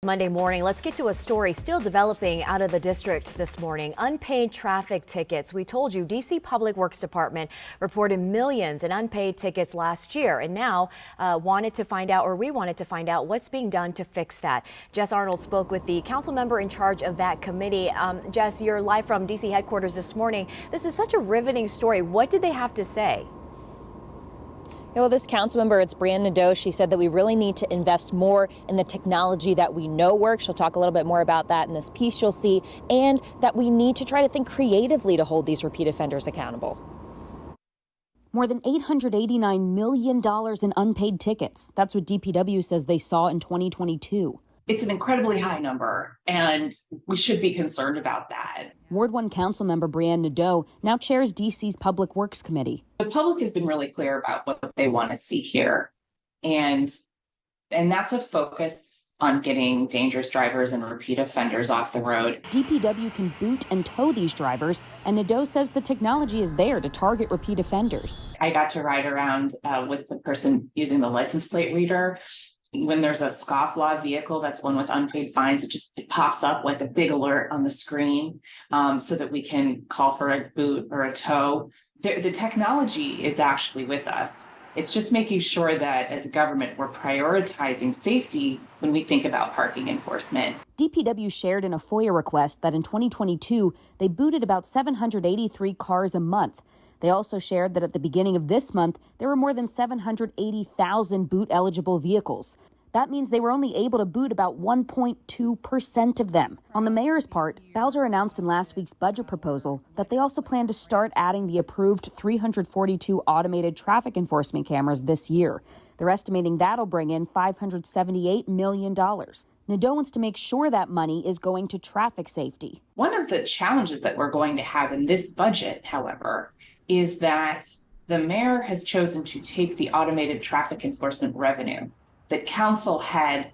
Monday morning, let's get to a story still developing out of the district this morning. Unpaid traffic tickets. We told you D.C. Public Works Department reported millions in unpaid tickets last year, and now we wanted to find out what's being done to fix that. Jess Arnold spoke with the council member in charge of that committee. Jess, you're live from D.C. headquarters this morning. This is such a riveting story. What did they have to say? Well, this council member, it's Brianne Nadeau, she said that we really need to invest more in the technology that we know works. She'll talk a little bit more about that in this piece you'll see, and that we need to try to think creatively to hold these repeat offenders accountable. More than $889 million in unpaid tickets. That's what DPW says they saw in 2022. It's an incredibly high number, and we should be concerned about that. Ward 1 council member Brianne Nadeau now chairs DC's Public Works Committee. The public has been really clear about what they want to see here. And that's a focus on getting dangerous drivers and repeat offenders off the road. DPW can boot and tow these drivers, and Nadeau says the technology is there to target repeat offenders. I got to ride around with the person using the license plate reader. When there's a scofflaw vehicle, that's one with unpaid fines, it pops up like a big alert on the screen so that we can call for a boot or a tow. The technology is actually with us. It's just making sure that as a government, we're prioritizing safety when we think about parking enforcement. DPW shared in a FOIA request that in 2022, they booted about 783 cars a month. They also shared that at the beginning of this month, there were more than 780,000 boot-eligible vehicles. That means they were only able to boot about 1.2% of them. On the mayor's part, Bowser announced in last week's budget proposal that they also plan to start adding the approved 342 automated traffic enforcement cameras this year. They're estimating that'll bring in $578 million. Nadeau wants to make sure that money is going to traffic safety. One of the challenges that we're going to have in this budget, however, is that the mayor has chosen to take the automated traffic enforcement revenue that council had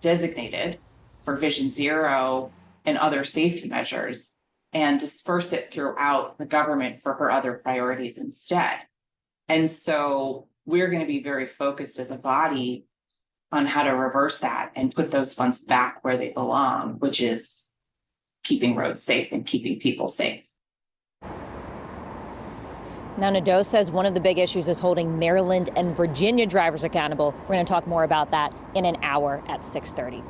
designated for Vision Zero and other safety measures and disperse it throughout the government for her other priorities instead. And so we're going to be very focused as a body on how to reverse that and put those funds back where they belong, which is keeping roads safe and keeping people safe. Now, Nadeau says one of the big issues is holding Maryland and Virginia drivers accountable. We're going to talk more about that in an hour at 6:30.